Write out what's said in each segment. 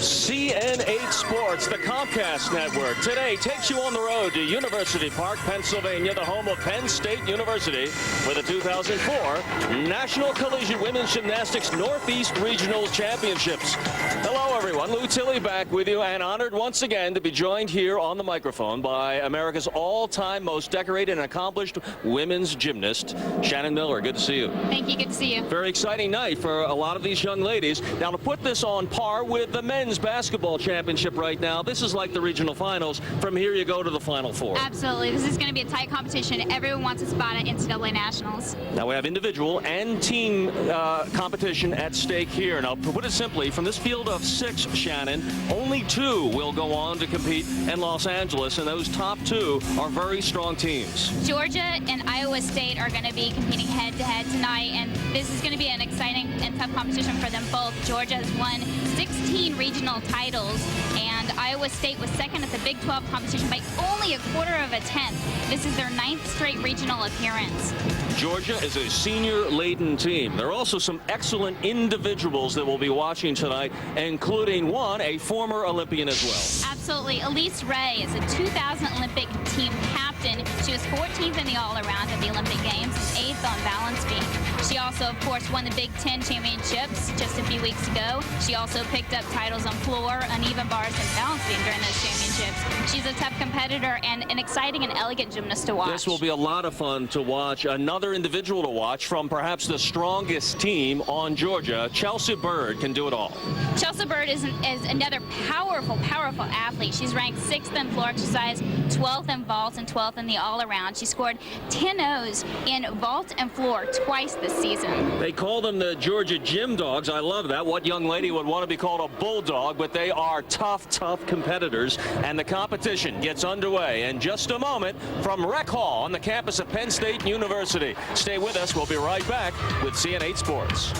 CN8 Sports, the Comcast Network, today takes you on the road to University Park, Pennsylvania, the home of Penn State University, for the 2004 National Collegiate Women's Gymnastics Northeast Regional Championships. Hello, everyone. Lou Tilley back with you, and honored once again to be joined here on the microphone by America's all-time most decorated and accomplished women's gymnast, Shannon Miller. Good to see you. Thank you. Good to see you. Very exciting night for a lot of these young ladies. Now, to put this on par with the men's basketball championship right now, this is like the regional finals. From here, you go to the Final Four. Absolutely. This is going to be a tight competition. Everyone wants a spot at NCAA Nationals. Now, we have individual and team competition at stake here. Now, to put it simply, from this field of 6, Shannon, only 2 will go on to compete in Los Angeles, and those top 2 are very strong teams. Georgia and Iowa State are going to be competing head-to-head tonight, and this is going to be an exciting and tough competition for them both. Georgia has won 16 regional titles, and Iowa State was second at the Big 12 competition by only a quarter of a tenth. This is their 9th straight regional appearance. Georgia is a senior-laden team. There are also some excellent individuals that we'll be watching tonight, including one, a former Olympian as well. Absolutely. Elise Ray is a 2000 Olympic team captain. She was 14th in the all-around at the Olympic Games and 8th on balance beam. She also, of course, won the Big 10 championships just a few weeks ago. She also picked up titles on floor, uneven bars, and balance beam during those championships. She's a tough competitor and an exciting and elegant gymnast to watch. This will be a lot of fun to watch. Another individual to watch from perhaps the strongest team on Georgia. Chelsea Bird can do it all. Chelsea Bird is another powerful athlete. She's ranked 6th in floor exercise, 12th in vault, and 12th in the all-around. She scored 10 O's in vault and floor twice this season. They call them the Georgia Gym Dogs. I love that. What young lady would want to be called a bulldog? But they are tough competitors, and the competition gets underway in just a moment from Rec Hall on the campus of Penn State University. Stay with us. We'll be right back with CN8 Sports.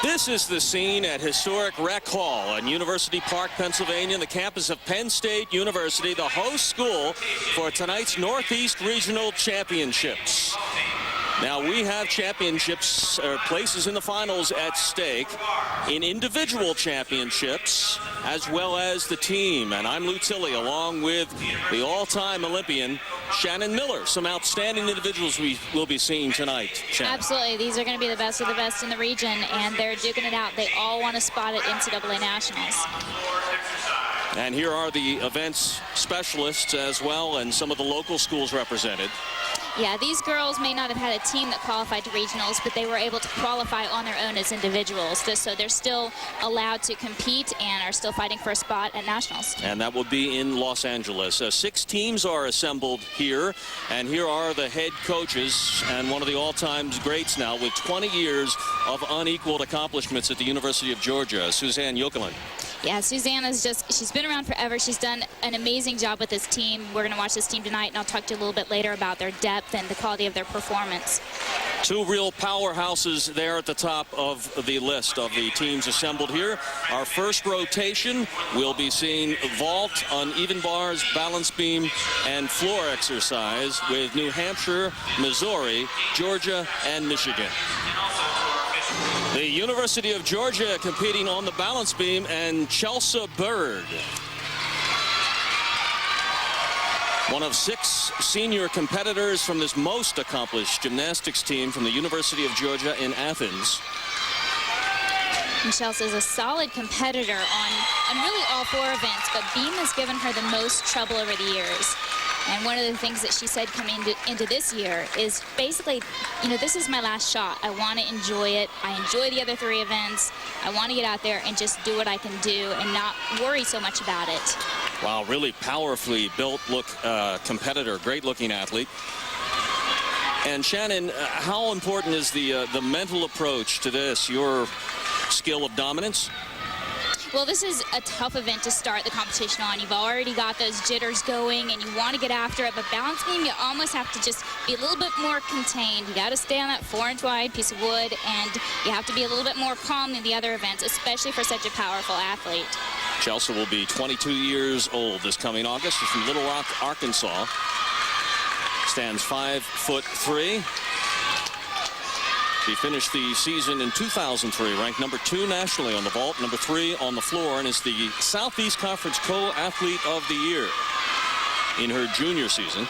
This is the scene at historic Rec Hall in University Park, Pennsylvania, the campus of Penn State University, the host school for tonight's Northeast Regional Championships. Now, we have championships, or places in the finals at stake in individual championships as well as the team. And I'm Lou Tilley, along with the all-time Olympian, Shannon Miller. Some outstanding individuals we will be seeing tonight, Shannon. Absolutely. These are going to be the best of the best in the region, and they're duking it out. They all want a spot at NCAA Nationals. And here are the events specialists as well, and some of the local schools represented. Yeah, these girls may not have had a team that qualified to regionals, but they were able to qualify on their own as individuals. So they're still allowed to compete and are still fighting for a spot at nationals. And that will be in Los Angeles. 6 teams are assembled here, and here are the head coaches and one of the all-time greats now with 20 years of unequaled accomplishments at the University of Georgia, Suzanne Jokelin. Yeah, Suzanne's she's been around forever. She's done an amazing job with this team. We're going to watch this team tonight, and I'll talk to you a little bit later about their depth and the quality of their performance. 2 real powerhouses there at the top of the list of the teams assembled here. Our first rotation, we'll be seeing vault, uneven bars, balance beam, and floor exercise with New Hampshire, Missouri, Georgia, and Michigan. The University of Georgia competing on the balance beam, and Chelsea Bird, one of 6 senior competitors from this most accomplished gymnastics team from the University of Georgia in Athens. And Chelsea is a solid competitor on really all 4 events, but beam has given her the most trouble over the years. And one of the things that she said coming into this year is basically, you know, this is my last shot. I want to enjoy it. I enjoy the other 3 events. I want to get out there and just do what I can do and not worry so much about it. Wow, really powerfully built competitor, great-looking athlete. And Shannon, how important is the mental approach to this, your skill of dominance? Well, this is a tough event to start the competition on. You've already got those jitters going, and you want to get after it. But balance beam, you almost have to just be a little bit more contained. You got to stay on that 4-inch wide piece of wood, and you have to be a little bit more calm than the other events, especially for such a powerful athlete. Chelsea will be 22 years old this coming August. She's from Little Rock, Arkansas. Stands 5'3". She finished the season in 2003, ranked number 2 nationally on the vault, number 3 on the floor, and is the Southeast Conference Co-Athlete of the Year in her junior season.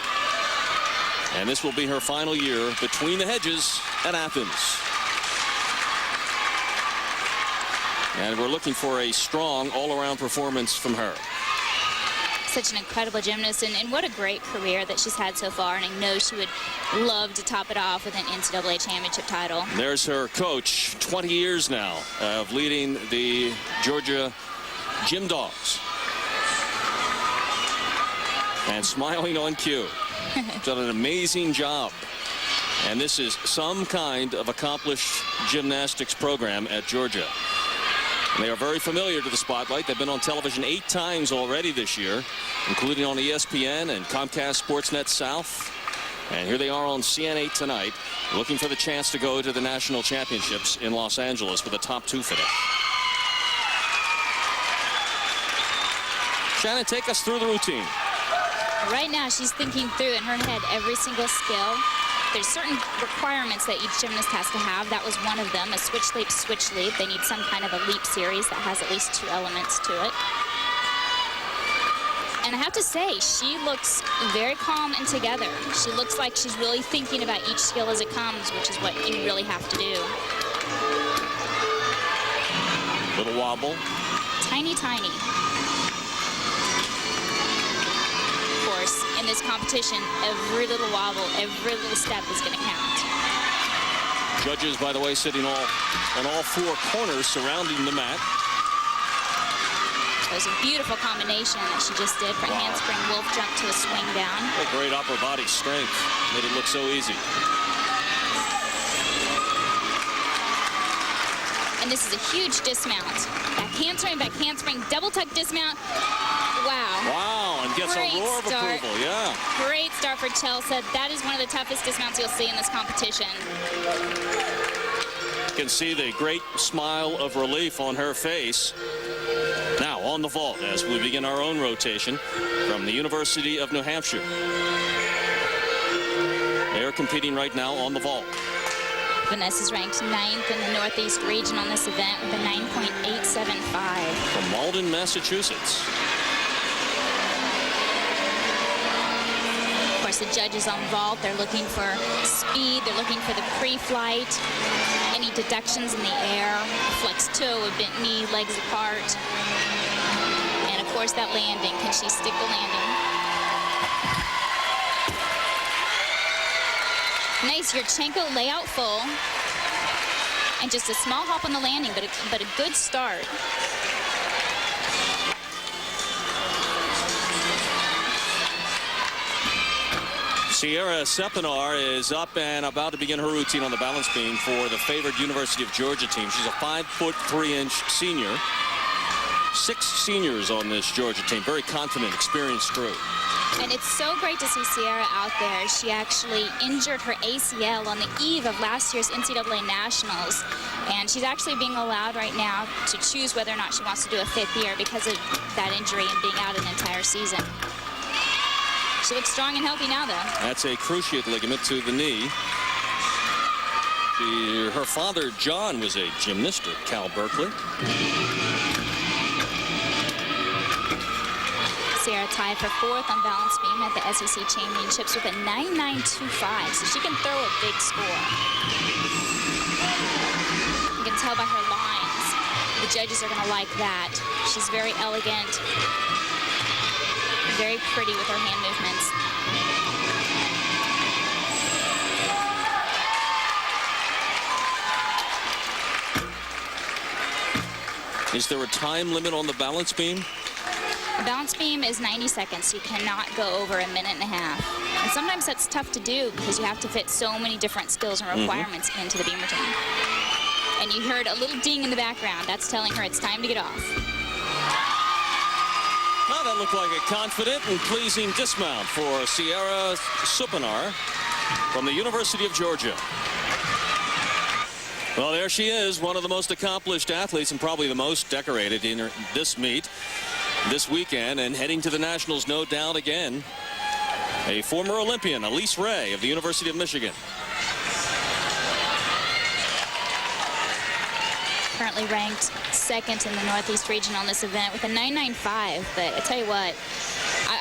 And this will be her final year between the hedges at Athens. And we're looking for a strong all-around performance from her. Such an incredible gymnast, and what a great career that she's had so far, and I know she would love to top it off with an NCAA championship title. There's her coach, 20 years now of leading the Georgia Gym Dogs. And smiling on cue. Done an amazing job. And this is some kind of accomplished gymnastics program at Georgia. And they are very familiar to the spotlight. They've been on television 8 times already this year, including on ESPN and Comcast Sportsnet South. And here they are on CN8 tonight, looking for the chance to go to the national championships in Los Angeles with a top 2 finish. Shannon, take us through the routine. Right now, she's thinking through in her head every single skill. There's certain requirements that each gymnast has to have. That was one of them, a switch leap, switch leap. They need some kind of a leap series that has at least 2 elements to it. And I have to say, she looks very calm and together. She looks like she's really thinking about each skill as it comes, which is what you really have to do. Little wobble. Tiny, tiny. In this competition, every little wobble, every little step is going to count. Judges, by the way, sitting on all 4 corners surrounding the mat. It was a beautiful combination that she just did from handspring wolf jump to a swing down. A great upper body strength. Made it look so easy. And this is a huge dismount. Back handspring, double tuck dismount. Wow. Wow, and gets Great a roar of start. approval, yeah. Great start for Chelsea. That is one of the toughest dismounts you'll see in this competition. You can see the great smile of relief on her face. Now on the vault as we begin our own rotation from the University of New Hampshire. They are competing right now on the vault. Vanessa's ranked 9th in the Northeast region on this event with a 9.875. From Malden, Massachusetts. Of course, the judges on vault, they're looking for speed, they're looking for the pre-flight, any deductions in the air, flex toe, a bent knee, legs apart, and of course that landing. Can she stick the landing? Nice Yurchenko layout full, and just a small hop on the landing, but a good start. Sierra Sepinar is up and about to begin her routine on the balance beam for the favored University of Georgia team. She's a 5'3" senior. 6 seniors on this Georgia team. Very confident, experienced crew. And it's so great to see Sierra out there. She actually injured her ACL on the eve of last year's NCAA Nationals. And she's actually being allowed right now to choose whether or not she wants to do a 5th year because of that injury and being out an entire season. She looks strong and healthy now, though. That's a cruciate ligament to the knee. Her father, John, was a gymnast at Cal Berkeley. Sierra tied for 4th on balance beam at the SEC Championships with a 9.925, so she can throw a big score. You can tell by her lines. The judges are going to like that. She's very elegant, very pretty with her hand movements. Is there a time limit on the balance beam? The balance beam is 90 seconds. You cannot go over a minute and a half. And sometimes that's tough to do because you have to fit so many different skills and requirements into the beam routine. And you heard a little ding in the background. That's telling her it's time to get off. Now that looked like a confident and pleasing dismount for Sierra Sepinar from the University of Georgia. Well, there she is, one of the most accomplished athletes and probably the most decorated in this meet this weekend, and heading to the Nationals, no doubt again, a former Olympian, Elise Ray of the University of Michigan. currently ranked second in the Northeast region on this event with a 9.95. But I tell you what,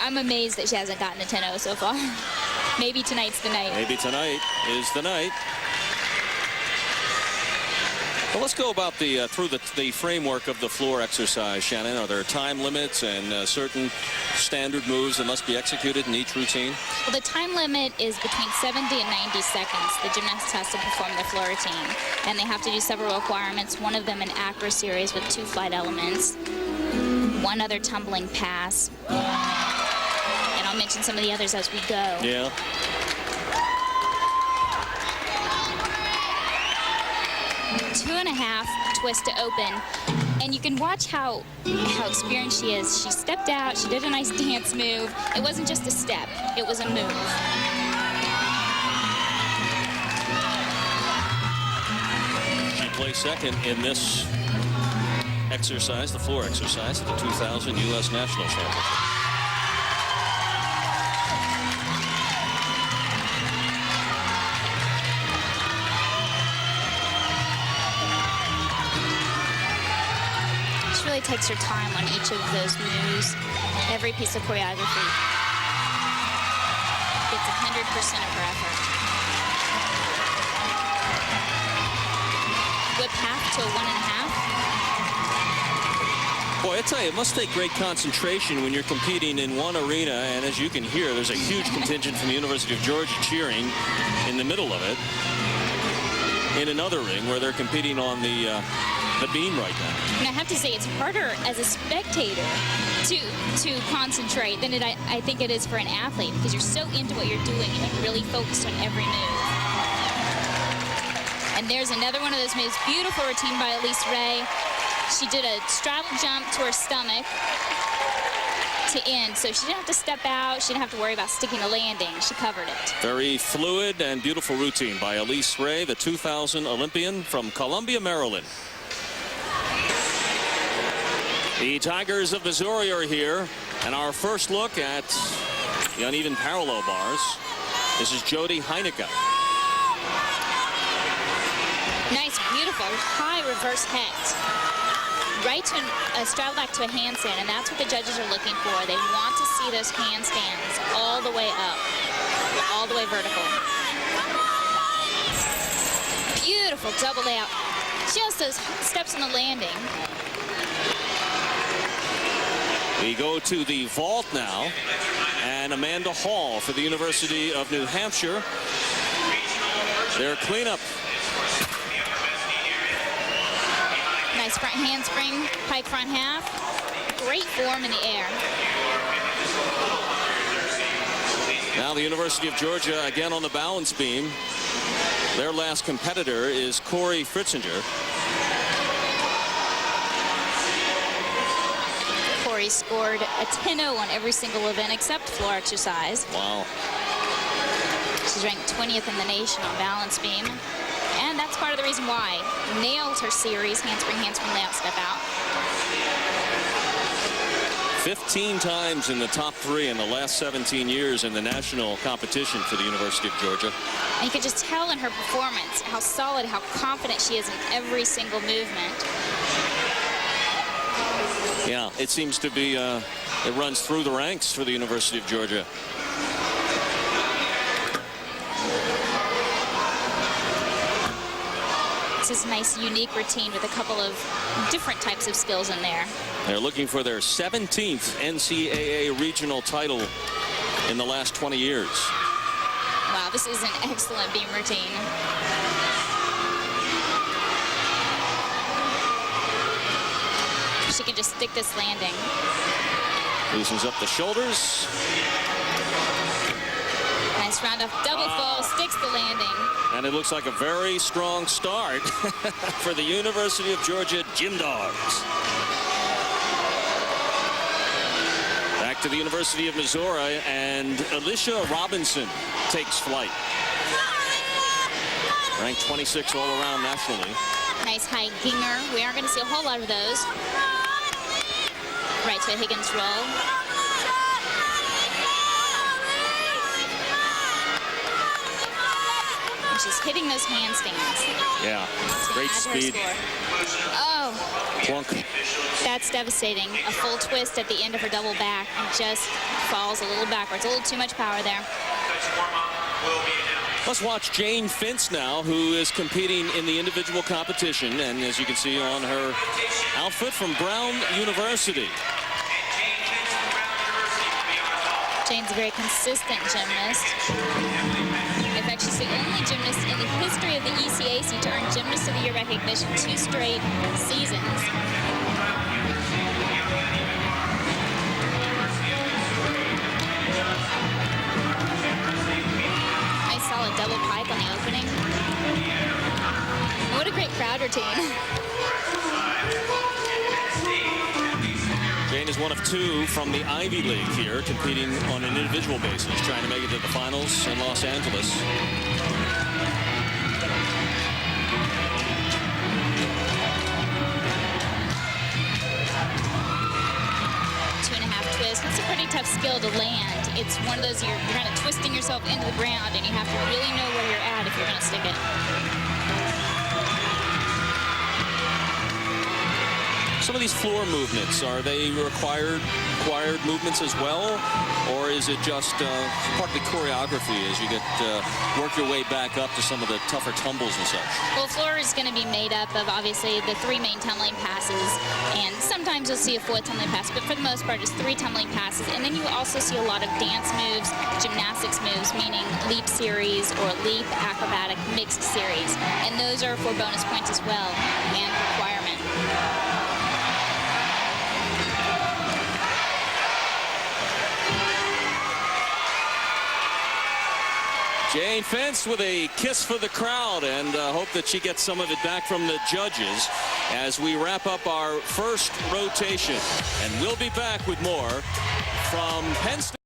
I'm amazed that she hasn't gotten a 10.0 so far. Maybe tonight's the night. Maybe tonight is the night. Well, let's go about the through the framework of the floor exercise, Shannon. Are there time limits and certain standard moves that must be executed in each routine? Well, the time limit is between 70 and 90 seconds. The gymnast has to perform the floor routine, and they have to do several requirements. One of them an acro series with 2 flight elements, 1 other tumbling pass, and I'll mention some of the others as we go. Yeah. Two and a half twist to open, and you can watch how experienced she is. She stepped out, she did a nice dance move. It wasn't just a step, it was a move. She placed second in this exercise, the floor exercise, at the 2000 U.S. National Championship. Really takes her time on each of those moves, every piece of choreography. Gets 100% of her effort. Whip half to a 1.5. Boy, I tell you, it must take great concentration when you're competing in one arena, and as you can hear, there's a huge contingent from the University of Georgia cheering in the middle of it. In another ring where they're competing on the beam right now. And I have to say, it's harder as a spectator to concentrate than I think it is for an athlete, because you're so into what you're doing and you're really focused on every move. And there's another one of those moves. Beautiful routine by Elise Ray. She did a straddle jump to her stomach to end, so she didn't have to step out. She didn't have to worry about sticking a landing. She covered it. Very fluid and beautiful routine by Elise Ray, the 2000 Olympian from Columbia, Maryland. The Tigers of Missouri are here, and our first look at the uneven parallel bars. This is Jody Heineke. Nice, beautiful, high reverse hex. Right to a straddle back to a handstand, and that's what the judges are looking for. They want to see those handstands all the way up, all the way vertical. Beautiful double layout. Just those steps on the landing. We go to the vault now, and Amanda Hall for the University of New Hampshire. Their cleanup. Nice front handspring, pike front half. Great form in the air. Now the University of Georgia again on the balance beam. Their last competitor is Corey Fritzinger. Corey scored a 10.0 on every single event except floor exercise. Wow. She's ranked 20th in the nation on balance beam. And that's part of the reason why. Nails her series, handspring, layout, step out. 15 times in the top 3 in the last 17 years in the national competition for the University of Georgia. And you can just tell in her performance how solid, how confident she is in every single movement. Yeah, it seems to be, it runs through the ranks for the University of Georgia. This is a nice, unique routine with a couple of different types of skills in there. They're looking for their 17th NCAA regional title in the last 20 years. Wow, this is an excellent beam routine. She can just stick this landing. Loosens up the shoulders. Nice round off double full, sticks the landing. And it looks like a very strong start for the University of Georgia Gym Dogs. Back to the University of Missouri, and Alicia Robinson takes flight. Ranked 26 all around nationally. Nice high ginger. We aren't going to see a whole lot of those. Right to a Higgins roll. she's hitting those handstands. Yeah, great speed. Oh, Plunk. that's devastating. A full twist at the end of her double back and just falls a little backwards. A little too much power there. Let's watch Jane Fintz now, who is competing in the individual competition, and as you can see on her outfit from Brown University. Jane's a very consistent gymnast. In fact, she's the only gymnast in the history of the ECAC to earn Gymnast of the Year recognition 2 straight seasons. Nice solid double pike on the opening. And what a great crowd routine. Jane is one of 2 from the Ivy League here, competing on an individual basis, trying to make it to the finals in Los Angeles. It's a pretty tough skill to land. It's one of those you're kind of twisting yourself into the ground, and you have to really know where you're at if you're going to stick it. Some of these floor movements, are they required movements as well, or is it just partly choreography as you get work your way back up to some of the tougher tumbles and such? Well, floor is going to be made up of obviously the 3 main tumbling passes, and sometimes you'll see a 4th tumbling pass, but for the most part it's 3 tumbling passes, and then you also see a lot of dance moves, gymnastics moves, meaning leap series or leap acrobatic mixed series, and those are for bonus points as well and requirement. Jane Fintz with a kiss for the crowd, and hope that she gets some of it back from the judges as we wrap up our first rotation. And we'll be back with more from Penn State.